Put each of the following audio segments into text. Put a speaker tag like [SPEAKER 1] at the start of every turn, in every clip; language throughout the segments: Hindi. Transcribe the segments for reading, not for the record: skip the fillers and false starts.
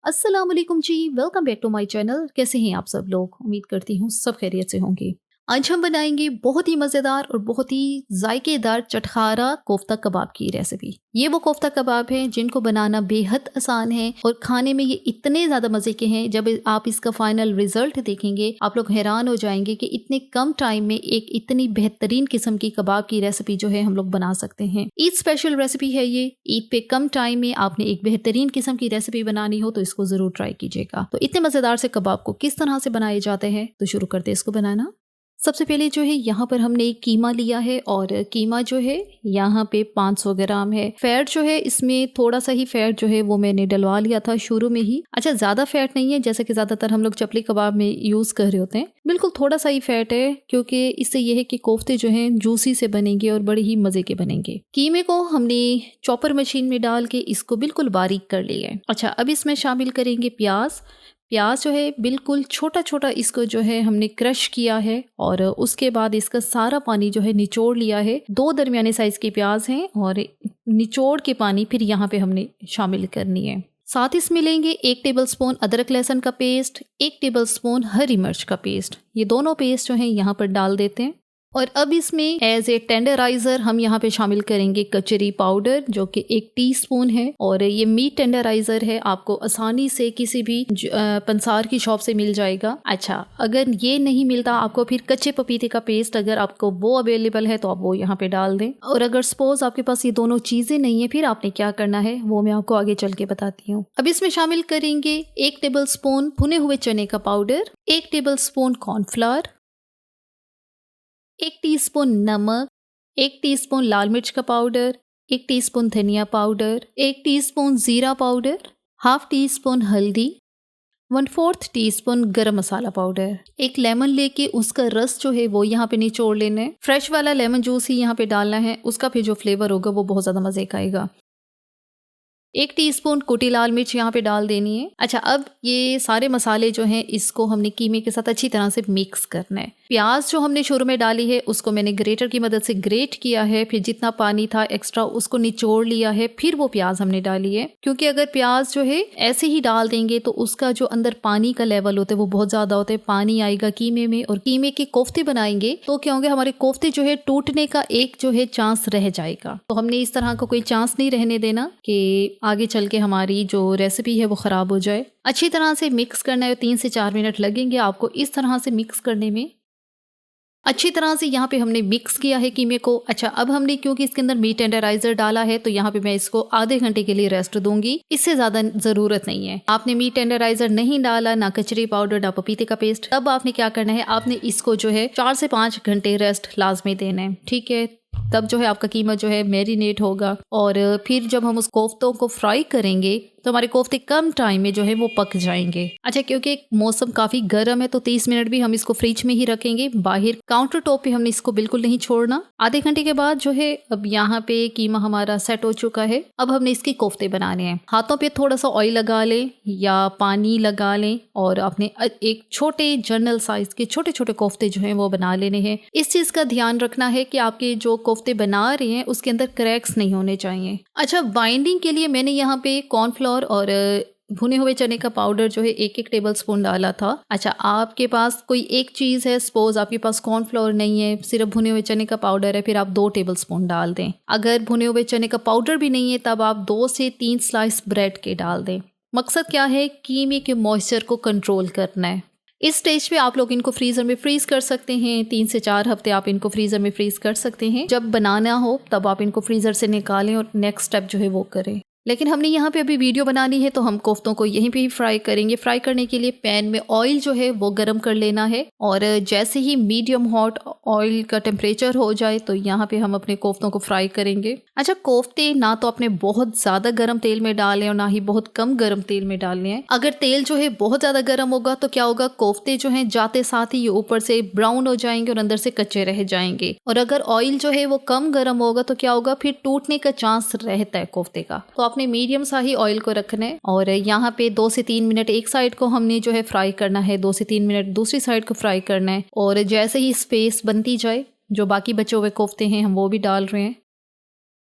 [SPEAKER 1] अस्सलाम वालेकुम जी, welcome back to my channel. कैसे हैं आप सब लोग? उम्मीद करती हूँ सब खैरियत से होंगे। आज हम बनाएंगे बहुत ही मज़ेदार और बहुत ही जायकेदार चटखारा कोफ्ता कबाब की रेसिपी। ये वो कोफ्ता कबाब हैं जिनको बनाना बेहद आसान है और खाने में ये इतने ज़्यादा मज़े के हैं। जब आप इसका फाइनल रिजल्ट देखेंगे आप लोग हैरान हो जाएंगे कि इतने कम टाइम में एक इतनी बेहतरीन किस्म की कबाब की रेसिपी जो है हम लोग बना सकते हैं। ईद स्पेशल रेसिपी है ये। ईद पे कम टाइम में आपने एक बेहतरीन किस्म की रेसिपी बनानी हो तो इसको ज़रूर ट्राई कीजिएगा। तो इतने मज़ेदार से कबाब को किस तरह से बनाए जाते हैं तो शुरू करते हैं इसको बनाना। सबसे पहले जो है यहाँ पर हमने एक कीमा लिया है और कीमा जो है यहाँ पे 500 ग्राम है। फैट जो है इसमें थोड़ा सा ही फैट जो है वो मैंने डलवा लिया था शुरू में ही। अच्छा, ज़्यादा फैट नहीं है जैसे कि ज़्यादातर हम लोग चपली कबाब में यूज़ कर रहे होते हैं। बिल्कुल थोड़ा सा ही फैट है क्योंकि इससे ये है कि कोफ्ते जो हैं जूसी से बनेंगे और बड़े ही मज़े के बनेंगे। कीमे को हमने चॉपर मशीन में डाल के इसको बिल्कुल बारीक कर लिया है। अच्छा, अब इसमें शामिल करेंगे प्याज। प्याज जो है बिल्कुल छोटा छोटा इसको जो है हमने क्रश किया है और उसके बाद इसका सारा पानी जो है निचोड़ लिया है। 2 दरमियाने साइज के प्याज हैं और निचोड़ के पानी फिर यहाँ पे हमने शामिल करनी है। साथ इसमें लेंगे 1 टेबलस्पून अदरक लहसुन का पेस्ट, 1 टेबलस्पून हरी मिर्च का पेस्ट। ये दोनों पेस्ट जो है यहाँ पर डाल देते हैं और अब इसमें एज ए टेंडराइज़र हम यहाँ पे शामिल करेंगे कचरी पाउडर जो कि 1 टीस्पून है। और ये मीट टेंडराइज़र है, आपको आसानी से किसी भी पंसार की शॉप से मिल जाएगा। अच्छा, अगर ये नहीं मिलता आपको फिर कच्चे पपीते का पेस्ट अगर आपको वो अवेलेबल है तो आप वो यहाँ पे डाल दें। और अगर सपोज आपके पास ये दोनों चीज़ें नहीं है फिर आपने क्या करना है वो मैं आपको आगे चल के बताती हूँ। अब इसमें शामिल करेंगे 1 टेबलस्पून भुने हुए चने का पाउडर, 1 टेबलस्पून कॉर्नफ्लावर, 1 टीस्पून नमक, 1 टीस्पून लाल मिर्च का पाउडर, 1 टीस्पून धनिया पाउडर, 1 टीस्पून जीरा पाउडर, हाफ टीस्पून हल्दी, 1/4 टीस्पून गरम मसाला पाउडर। एक लेमन लेके उसका रस जो है वो यहाँ पे निचोड़ लेना है। फ्रेश वाला लेमन जूस ही यहाँ पे डालना है, उसका फिर जो फ्लेवर होगा वो बहुत ज़्यादा मज़े का आएगा। 1 टीस्पून कुटी लाल मिर्च यहाँ पे डाल देनी है। अच्छा, अब ये सारे मसाले जो हैं इसको हमने कीमे के साथ अच्छी तरह से मिक्स करना है। प्याज जो हमने शुरू में डाली है उसको मैंने ग्रेटर की मदद से ग्रेट किया है, फिर जितना पानी था एक्स्ट्रा उसको निचोड़ लिया है, फिर वो प्याज हमने डाली है। क्योंकि अगर प्याज जो है ऐसे ही डाल देंगे तो उसका जो अंदर पानी का लेवल होता है वो बहुत ज़्यादा होता है, पानी आएगा कीमे में और कीमे के कोफ्ते बनाएंगे तो क्या होंगे, हमारे कोफ्ते जो है टूटने का एक जो है चांस रह जाएगा। तो हमने इस तरह का कोई चांस नहीं रहने देना कि आगे चल के हमारी जो रेसिपी है वो ख़राब हो जाए। अच्छी तरह से मिक्स करना है, 3 से 4 मिनट लगेंगे आपको इस तरह से मिक्स करने में। अच्छी तरह से यहाँ पे हमने मिक्स किया है कीमे को। अच्छा, अब हमने क्योंकि इसके अंदर मीट टेंडराइजर डाला है तो यहाँ पे मैं इसको आधे घंटे के लिए रेस्ट दूंगी, इससे ज़्यादा ज़रूरत नहीं है। आपने मीट टेंडराइजर नहीं डाला, ना कचरी पाउडर, ना पपीते का पेस्ट, तब आपने क्या करना है, आपने इसको जो है 4 से 5 घंटे रेस्ट लाजमी देना है। ठीक है, तब जो है आपका कीमा जो है मैरिनेट होगा और फिर जब हम उस कोफ्तों को फ्राई करेंगे तो हमारे कोफ्ते कम टाइम में जो है वो पक जाएंगे। अच्छा, क्योंकि मौसम काफ़ी गर्म है तो 30 मिनट भी हम इसको फ्रिज में ही रखेंगे, बाहर काउंटर टॉप पे हमने इसको बिल्कुल नहीं छोड़ना। आधे घंटे के बाद जो है अब यहाँ पे कीमा हमारा सेट हो चुका है। अब हमने इसके कोफ्ते बनाने हैं। हाथों पे थोड़ा सा ऑयल लगा लें या पानी लगा लें और अपने एक छोटे जर्नल साइज के छोटे छोटे कोफ्ते जो हैं वो बना लेने हैं। इस चीज़ का ध्यान रखना है कि आपके जो कोफ्ते बना रहे हैं उसके अंदर क्रैक्स नहीं होने चाहिए। अच्छा, बाइंडिंग के लिए मैंने यहाँ पे कॉर्नफ्लोर और भुने हुए चने का पाउडर जो है 1-1 टेबलस्पून डाला था। अच्छा, आपके पास कोई एक चीज़ है, सपोज आपके पास कॉर्नफ्लोर नहीं है, सिर्फ भुने हुए चने का पाउडर है, फिर आप 2 टेबलस्पून डाल दें। अगर भुने हुए चने का पाउडर भी नहीं है तब आप 2 से 3 स्लाइस ब्रेड के डाल दें। मकसद क्या है, कीमे के मॉइस्चर को कंट्रोल करना है। इस स्टेज पे आप लोग इनको फ्रीज़र में फ्रीज कर सकते हैं। 3 से 4 हफ्ते आप इनको फ्रीज़र में फ्रीज कर सकते हैं। जब बनाना हो तब आप इनको फ्रीज़र से निकालें और नेक्स्ट स्टेप जो है वो करें। लेकिन हमने यहाँ पे अभी वीडियो बनानी है तो हम कोफ्तों को यहीं पे ही फ्राई करेंगे। फ्राई करने के लिए पैन में ऑयल जो है वो गर्म कर लेना है और जैसे ही मीडियम हॉट ऑयल का टेम्परेचर हो जाए तो यहाँ पे हम अपने कोफ्तों को फ्राई करेंगे। अच्छा, कोफ्ते ना तो आपने बहुत ज़्यादा गर्म तेल में डालें और ना ही बहुत कम गर्म तेल में डालने हैं। अगर तेल जो है बहुत ज़्यादा गर्म होगा तो क्या होगा, कोफ्ते जो हैं जाते साथ ही ये ऊपर से ब्राउन हो जाएंगे और अंदर से कच्चे रह जाएंगे। और अगर ऑयल जो है वो कम गर्म होगा तो क्या होगा, फिर टूटने का चांस रहता है कोफ्ते का। तो आपने मीडियम सा ही ऑयल को रखना है और यहाँ पे 2 से 3 मिनट एक साइड को हमने जो है फ्राई करना है, 2 से 3 मिनट दूसरी साइड को फ्राई करना है। और जैसे ही स्पेस बनती जाए जो बाकी बचे हुए कोफ्ते हैं हम वो भी डाल रहे हैं।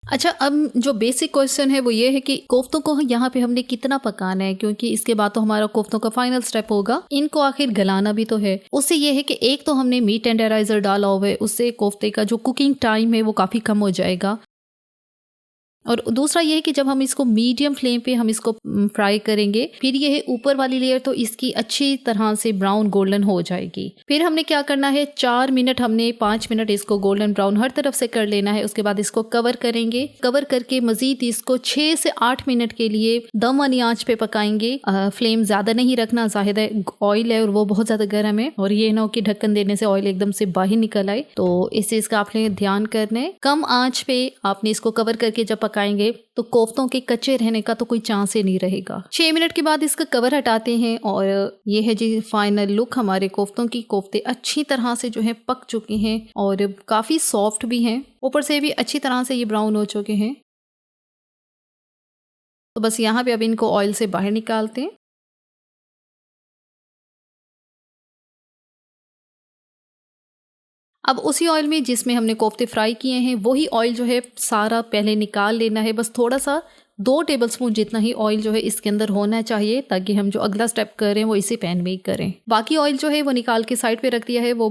[SPEAKER 1] अच्छा, अब जो बेसिक क्वेश्चन है वो ये है कि कोफ्तों को यहाँ पे हमने कितना पकाना है, क्योंकि इसके बाद तो हमारा कोफ्तों का फाइनल स्टेप होगा। इनको आखिर गलाना भी तो है। उससे ये है कि एक तो हमने मीट टेंडराइजर डाला हुआ है, उससे कोफ्ते का जो कुकिंग टाइम है वो काफ़ी कम हो जाएगा। और दूसरा ये है कि जब हम इसको मीडियम फ्लेम पे हम इसको फ्राई करेंगे, फिर ये है ऊपर वाली लेयर तो इसकी अच्छी तरह से ब्राउन गोल्डन हो जाएगी। फिर हमने क्या करना है, 4 मिनट हमने 5 मिनट इसको गोल्डन ब्राउन हर तरफ से कर लेना है। उसके बाद इसको कवर करेंगे, कवर करके मजीद इसको 6 से 8 मिनट के लिए दम वाली आंच पे पकाएंगे। फ्लेम ज्यादा नहीं रखना, जाहिर है ऑयल है और वो बहुत ज्यादा गर्म है, और ये ना हो कि ढक्कन देने से ऑयल एकदम से बाहर निकल आए, तो इस चीज का आपने ध्यान करना है। कम आंच पे आपने इसको कवर करके जब पकाएंगे तो कोफ्तों के कच्चे रहने का तो कोई चांस ही नहीं रहेगा। 6 मिनट के बाद इसका कवर हटाते हैं और ये है जी फाइनल लुक हमारे कोफ्तों की। कोफ्ते अच्छी तरह से जो है पक चुके हैं और काफी सॉफ्ट भी हैं, ऊपर से भी अच्छी तरह से ये ब्राउन हो चुके हैं। तो बस यहाँ पे अब इनको ऑयल से बाहर निकालते हैं। अब उसी ऑयल में जिसमें हमने कोफ्ते फ्राई किए हैं वही ऑयल जो है सारा पहले निकाल लेना है। बस थोड़ा सा 2 टेबलस्पून जितना ही ऑयल जो है इसके अंदर होना चाहिए, ताकि हम जो अगला स्टेप कर रहे हैं वो इसी पैन में ही करें। बाकी ऑयल जो है वो निकाल के साइड पे रख दिया है, वो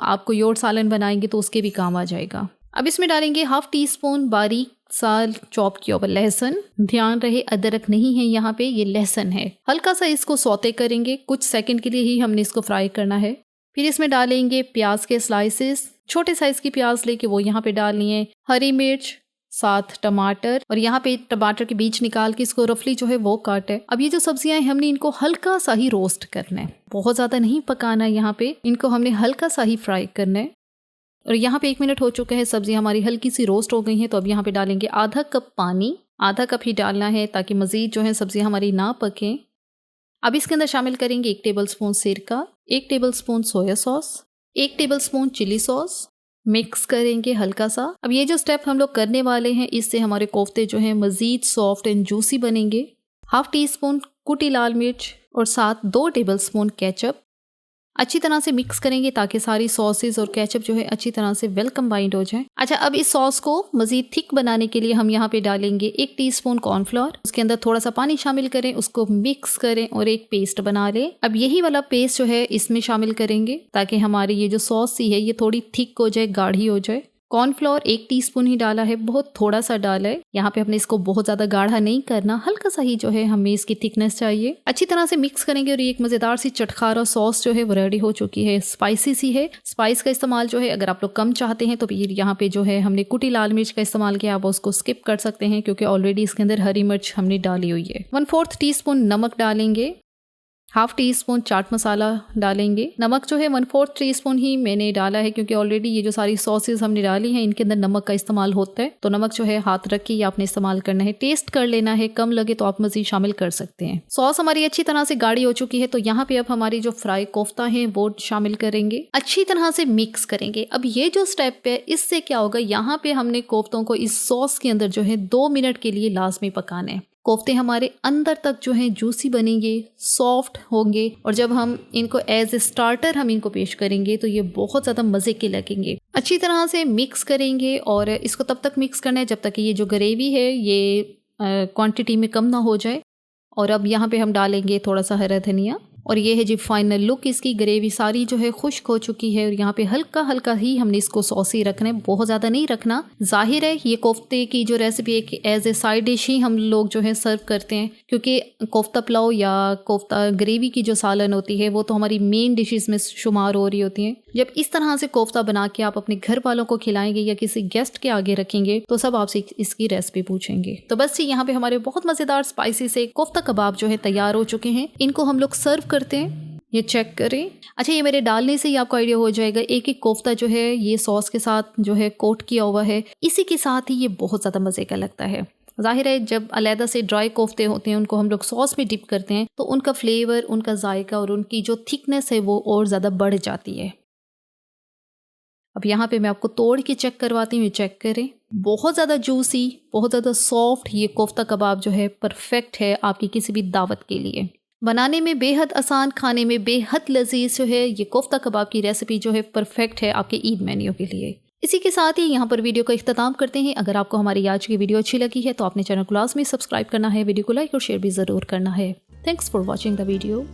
[SPEAKER 1] आपको योट सालन बनाएंगे तो उसके भी काम आ जाएगा। अब इसमें डालेंगे 1/2 टीस्पून बारीक सा चॉप किया हुआ लहसुन। ध्यान रहे अदरक नहीं है यहाँ पे, ये लहसुन है। हल्का सा इसको सौते करेंगे, कुछ सेकंड के लिए ही हमने इसको फ्राई करना है। फिर इसमें डालेंगे प्याज के स्लाइसेस, छोटे साइज की प्याज लेके वो यहाँ पे डालनी है। हरी मिर्च, साथ टमाटर, और यहाँ पे टमाटर के बीज निकाल के इसको रफली जो है वो काट है। अब ये जो सब्जियां हैं हमने इनको हल्का सा ही रोस्ट करना है, बहुत ज्यादा नहीं पकाना है। यहाँ पे इनको हमने हल्का सा ही फ्राई करना है। और यहाँ पे 1 मिनट हो चुका है, सब्जी हमारी हल्की सी रोस्ट हो गई हैं। तो अब यहाँ पे डालेंगे आधा कप पानी, आधा कप ही डालना है ताकि मजीद जो है सब्जी हमारी ना पके। अब इसके अंदर शामिल करेंगे 1 टेबलस्पून सिरका, 1 tablespoon soya sauce, 1 tablespoon chilli sauce. Mix करेंगे हल्का सा। अब ये जो स्टेप हम लोग करने वाले हैं इससे हमारे कोफ्ते जो हैं मजीद सॉफ्ट एंड जूसी बनेंगे। 1/2 टीस्पून कुटी लाल मिर्च और साथ 2 टेबलस्पून केचप अच्छी तरह से मिक्स करेंगे ताकि सारी सॉसेस और केचप जो है अच्छी तरह से वेल कंबाइंड हो जाए। अच्छा, अब इस सॉस को मजीद थिक बनाने के लिए हम यहाँ पे डालेंगे 1 टीस्पून कॉर्नफ्लोर। उसके अंदर थोड़ा सा पानी शामिल करें, उसको मिक्स करें और एक पेस्ट बना लें। अब यही वाला पेस्ट जो है इसमें शामिल करेंगे ताकि हमारी ये जो सॉस सी है ये थोड़ी थिक हो जाए, गाढ़ी हो जाए। कॉर्नफ्लोर 1 टीस्पून ही डाला है, बहुत थोड़ा सा डाला है। यहाँ पे हमने इसको बहुत ज्यादा गाढ़ा नहीं करना, हल्का सा ही जो है हमें इसकी थिकनेस चाहिए। अच्छी तरह से मिक्स करेंगे और ये एक मजेदार सी चटखारा सॉस जो है वो रेडी हो चुकी है। स्पाइसी सी है। स्पाइस का इस्तेमाल जो है अगर आप लोग कम चाहते हैं तो फिर यहाँ पे जो है हमने कुटी लाल मिर्च का इस्तेमाल किया, आप उसको स्किप कर सकते हैं क्योंकि ऑलरेडी इसके अंदर हरी मिर्च हमने डाली हुई है। 1/4 टीस्पून नमक डालेंगे, 1/2 टीस्पून चाट मसाला डालेंगे। नमक जो है 1/4 टीस्पून ही मैंने डाला है क्योंकि ऑलरेडी ये जो सारी सॉसेस हमने डाली हैं इनके अंदर नमक का इस्तेमाल होता है, तो नमक जो है हाथ रख के आपने इस्तेमाल करना है। टेस्ट कर लेना है, कम लगे तो आप मजीद शामिल कर सकते हैं। सॉस हमारी अच्छी तरह से गाढ़ी हो चुकी है, तो यहाँ पे अब हमारी जो फ्राई कोफ्ता है वो शामिल करेंगे, अच्छी तरह से मिक्स करेंगे। अब ये जो स्टेप है इससे क्या होगा, यहाँ पे हमने कोफ्तों को इस सॉस के अंदर जो है 2 मिनट के लिए लाजमी पकाना है। कोफ्ते हमारे अंदर तक जो हैं जूसी बनेंगे, सॉफ्ट होंगे, और जब हम इनको एज ए स्टार्टर हम इनको पेश करेंगे तो ये बहुत ज़्यादा मज़े के लगेंगे। अच्छी तरह से मिक्स करेंगे और इसको तब तक मिक्स करना है जब तक कि ये जो ग्रेवी है ये क्वांटिटी में कम ना हो जाए। और अब यहाँ पे हम डालेंगे थोड़ा सा हरा धनिया, और ये है जी फाइनल लुक इसकी। ग्रेवी सारी जो है खुश्क हो चुकी है और यहाँ पे हल्का हल्का ही हमने इसको सॉसी रखना है, बहुत ज़्यादा नहीं रखना। जाहिर है ये कोफ्ते की जो रेसिपी है कि एज ए साइड डिश ही हम लोग जो है सर्व करते हैं, क्योंकि कोफ्ता पुलाव या कोफ्ता ग्रेवी की जो सालन होती है वो तो हमारी मेन डिशेस में शुमार हो रही होती हैं। जब इस तरह से कोफ्ता बना के आप अपने घर वालों को खिलाएंगे या किसी गेस्ट के आगे रखेंगे तो सब आपसे इसकी रेसिपी पूछेंगे। तो बस यहाँ पे हमारे बहुत मज़ेदार स्पाइसी से कोफ्ता कबाब जो है तैयार हो चुके हैं। इनको हम लोग सर्व करते हैं, ये चेक करें। अच्छा, ये मेरे डालने से ही आपको आइडिया हो जाएगा, एक एक कोफ्ता जो है ये सॉस के साथ जो है कोट किया हुआ है, इसी के साथ ही ये बहुत ज़्यादा मज़े का लगता है। जाहिर है जब अलहदा से ड्राई कोफ्ते होते हैं उनको हम लोग सॉस में डिप करते हैं तो उनका फ्लेवर, उनका जायका और उनकी जो थिकनेस है वो और ज़्यादा बढ़ जाती है। अब यहाँ पे मैं आपको तोड़ के चेक करवाती हूँ, चेक करें। बहुत ज़्यादा जूसी, बहुत ज़्यादा सॉफ्ट ये कोफ्ता कबाब जो है परफेक्ट है आपकी किसी भी दावत के लिए। बनाने में बेहद आसान, खाने में बेहद लजीज जो है ये कोफ्ता कबाब की रेसिपी जो है परफेक्ट है आपके ईद मेन्यू के लिए। इसी के साथ ही यहाँ पर वीडियो का इख्तिताम करते हैं। अगर आपको हमारी आज की वीडियो अच्छी लगी है तो आपने चैनल को लाजमी सब्सक्राइब करना है, वीडियो को लाइक और शेयर भी ज़रूर करना है। Thanks for watching the video.